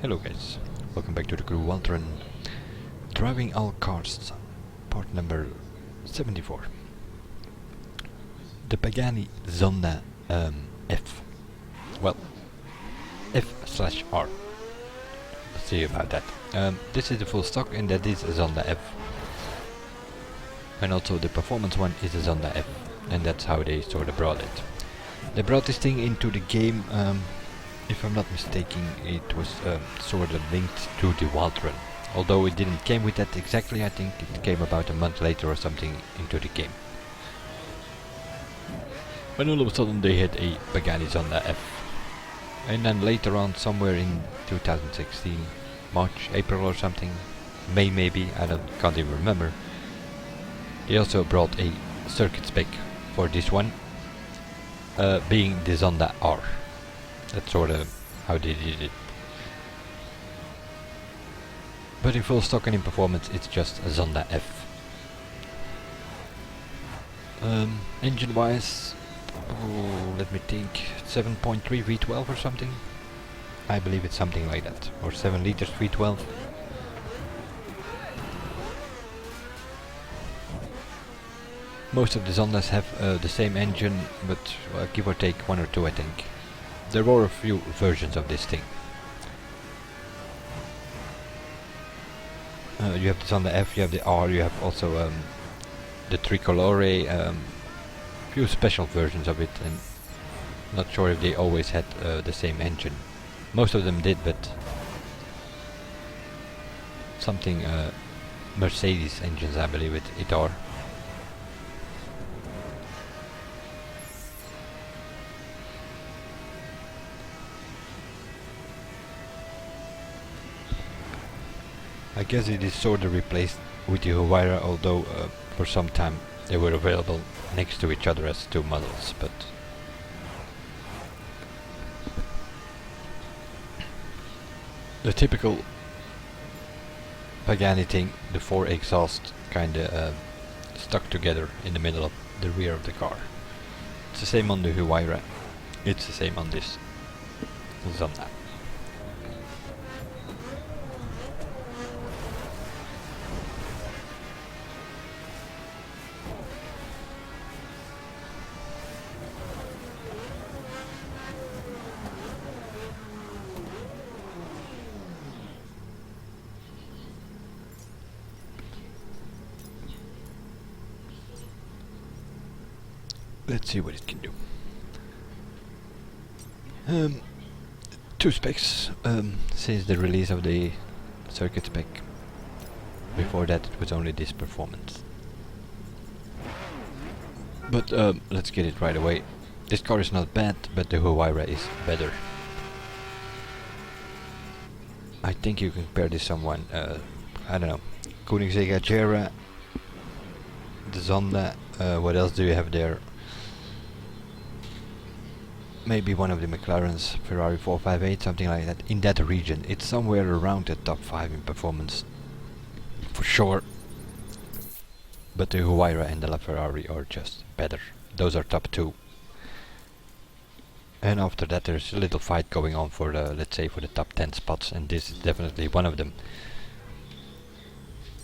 Hello guys, welcome back to the crew Walter and driving all cars, part number 74. The Pagani Zonda F. Well, F/R. Let's see about that. This is the full stock and that is a Zonda F. And also the performance one is a Zonda F. And that's how they sort of brought it. They brought this thing into the game. If I'm not mistaken, it was sort of linked to the Waltran. Although it didn't came with that exactly, I think it came about a month later or something into the game. When all of a sudden they had a Pagani Zonda F. And then later on, somewhere in 2016, March, April or something, May maybe, can't even remember. They also brought a circuit spec for this one, being the Zonda R. That's sort of how they did it. But in full stock and in performance it's just a Zonda F. Engine wise, let me think, 7.3 V12 or something? I believe it's something like that. Or 7 liters V12. Most of the Zondas have the same engine, but give or take 1 or 2 I think. There were a few versions of this thing. You have the Zonda F, you have the R, you have also the Tricolore, few special versions of it, and not sure if they always had the same engine. Most of them did, but something Mercedes engines I believe it are. I guess it is sort of replaced with the Huayra, although for some time they were available next to each other as two models, but the typical Pagani thing, the 4 exhaust kinda stuck together in the middle of the rear of the car. It's the same on the Huayra, it's the same on this Zonda. Let's see what it can do. 2 specs since the release of the circuit spec. Before that it was only this performance. But let's get it right away. This car is not bad, but the Huayra is better. I think you can compare this someone, I don't know, Koenigsegg Agera, the Zonda, what else do you have there? Maybe one of the McLarens, Ferrari 458, something like that, in that region. It's somewhere around the top 5 in performance, for sure. But the Huayra and the LaFerrari are just better. Those are top 2. And after that there's a little fight going on for the, let's say, for the top 10 spots, and this is definitely one of them.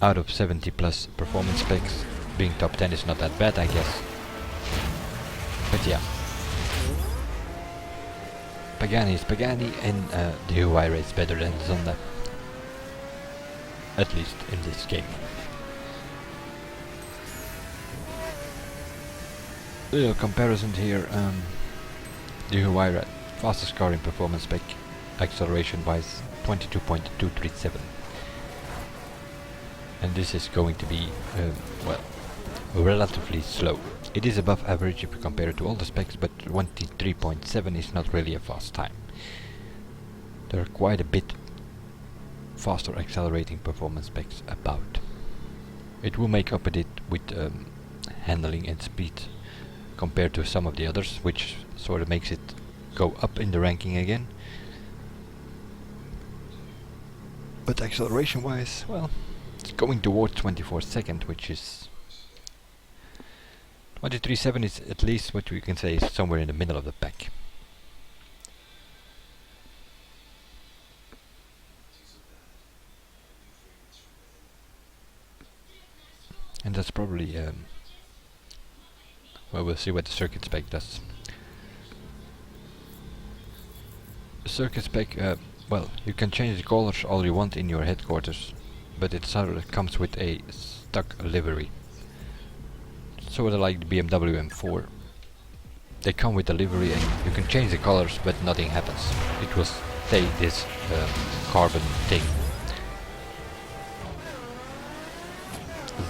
Out of 70 plus performance specs, being top 10 is not that bad, I guess. But yeah. Pagani is Pagani, and the Huayra is better than the Zonda. At least in this game. Little comparison here. The Huayra, fastest car in performance spec, acceleration wise 22.237. And this is going to be, well, relatively slow. It is above average if you compare it to all the specs, but 23.7 is not really a fast time. There are quite a bit faster accelerating performance specs about. It will make up a bit with handling and speed compared to some of the others, which sort of makes it go up in the ranking again. But acceleration wise, well, it's going towards 24 seconds, which is 23.7 is at least what we can say is somewhere in the middle of the pack. And that's probably well, we'll see what the circuit spec does. Circuit spec, well, you can change the colors all you want in your headquarters, but it sort of comes with a stock livery. Sort of like the BMW M4. They come with a livery and you can change the colors, but nothing happens. It will stay this carbon thing.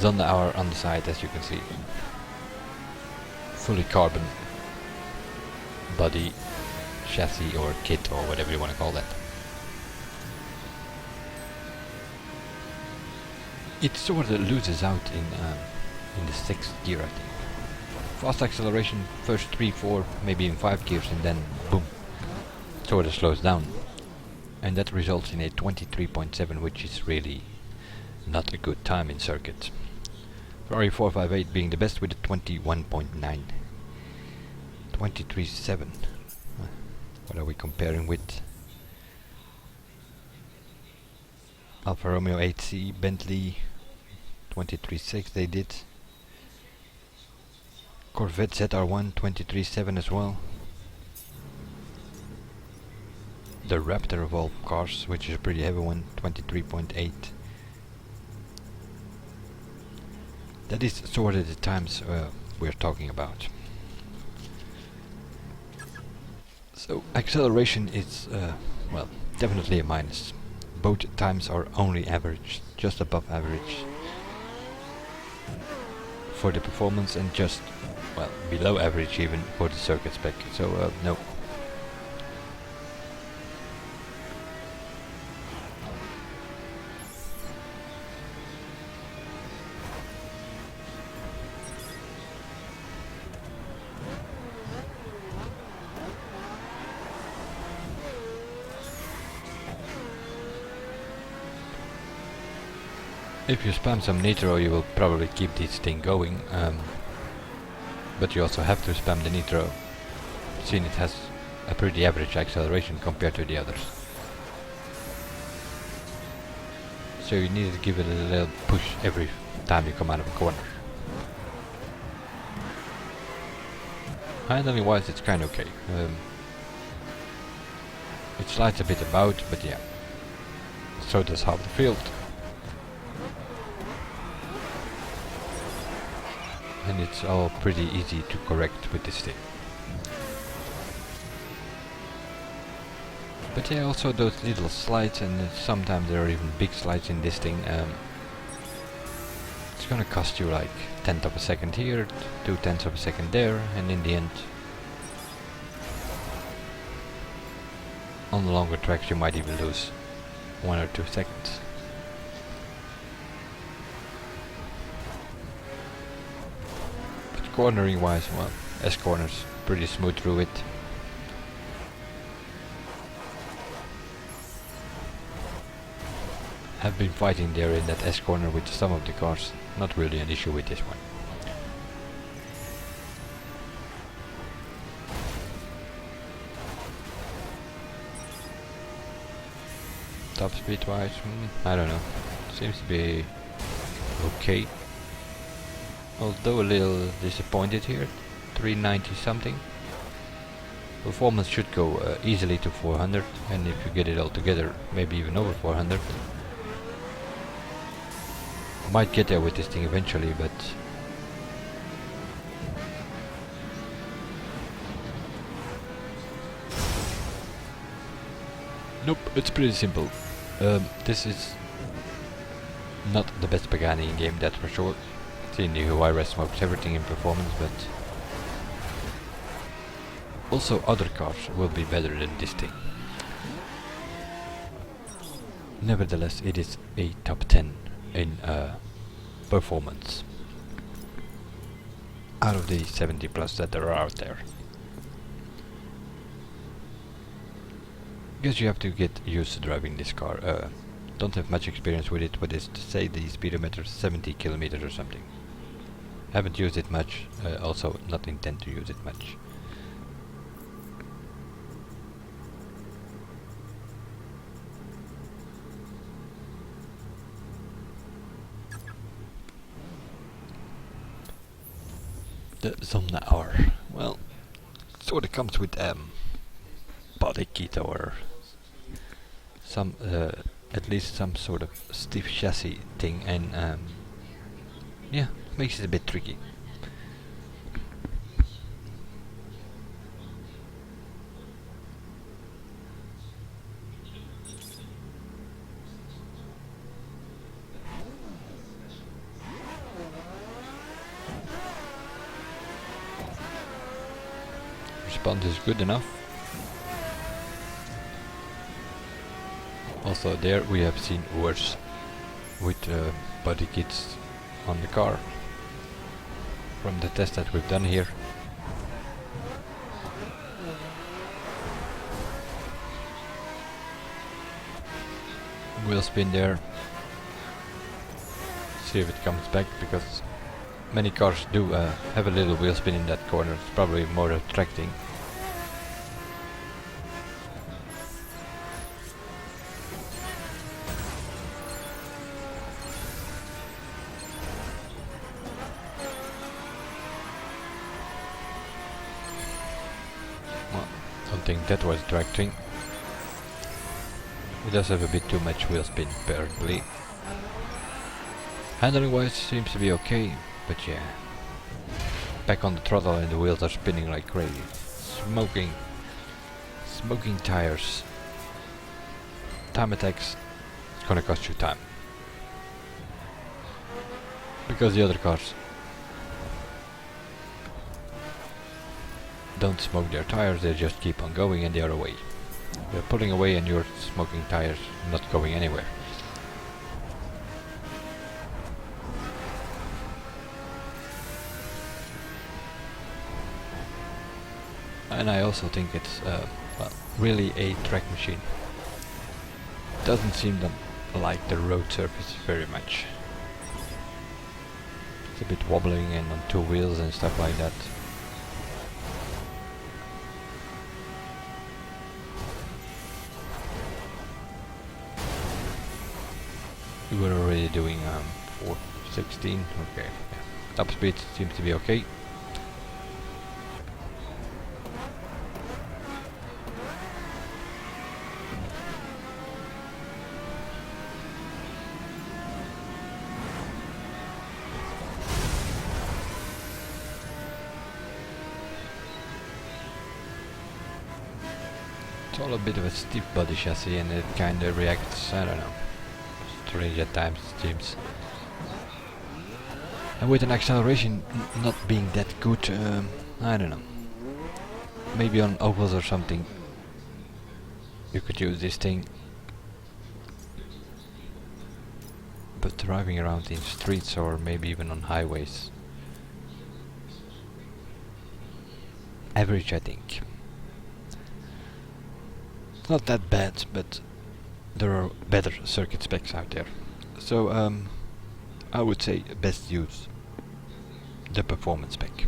Zonda are on the side, as you can see. Fully carbon body, chassis or kit or whatever you want to call that. It sort of loses out in the 6th gear, I think. Fast acceleration, first 3, 4, maybe even 5 gears, and then boom, sort of slows down. And that results in a 23.7, which is really not a good time in circuits. Ferrari 458 being the best with a 21.9. 23.7. What are we comparing with? Alfa Romeo 8C, Bentley 23.6 they did. Corvette ZR1 23.7 as well. The Raptor of all cars, which is a pretty heavy one, 23.8. That is sort of the times we're talking about. So acceleration is, well, definitely a minus. Both times are only average, just above average for the performance, and just, well, below average even for the circuit spec. So no. If you spam some nitro, you will probably keep this thing going, but you also have to spam the nitro, seeing it has a pretty average acceleration compared to the others. So you need to give it a little push every time you come out of a corner. Handling wise, it's kinda okay. It slides a bit about, but yeah. So does half the field. And it's all pretty easy to correct with this thing. But yeah, also those little slides, and sometimes there are even big slides in this thing. It's gonna cost you like 1/10 of a second here, 2/10 of a second there, and in the end, on the longer tracks you might even lose 1 or 2 seconds. Cornering wise, well, S corners pretty smooth through it. Have been fighting there in that S corner with some of the cars, not really an issue with this one. Top speed wise, I don't know, seems to be okay. Although a little disappointed here, 390 something. Performance should go easily to 400, and if you get it all together, maybe even over 400. Might get there with this thing eventually, but nope, it's pretty simple. This is not the best Pagani in game, that's for sure. Seeing the Huayra smokes everything in performance, but also other cars will be better than this thing. Nevertheless, it is a top 10 in performance out of the 70 plus that there are out there. Guess you have to get used to driving this car. Don't have much experience with it, but it's to say the speedometer 70 kilometers or something. Haven't used it much, also not intend to use it much. The Zonda R. Well, sort of comes with body kit or some at least some sort of stiff chassis thing, and yeah, makes it a bit tricky. Response is good enough. Also there we have seen worse with body kits on the car from the test that we've done here. Wheel spin there. See if it comes back, because many cars do have a little wheel spin in that corner. It's probably more attracting. Well, I don't think that was attracting. It does have a bit too much wheel spin apparently. Handling wise seems to be okay, but yeah. Back on the throttle and the wheels are spinning like crazy. Smoking tires. Time attacks, it's gonna cost you time. Because the other cars don't smoke their tires, they just keep on going and they are away. They're pulling away and you're smoking tires, not going anywhere. And I also think it's well, really a track machine. Doesn't seem to like the road surface very much. It's a bit wobbling and on two wheels and stuff like that. We were already doing 416, okay. Yeah. Top speed seems to be okay. It's all a bit of a stiff body chassis and it kinda reacts, I don't know, strange at times it seems. And with an acceleration not being that good, I don't know. Maybe on ovals or something you could use this thing. But driving around in streets or maybe even on highways, average I think. It's not that bad, but there are better circuit specs out there. So I would say best use the performance spec.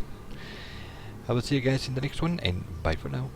I will see you guys in the next one, and bye for now.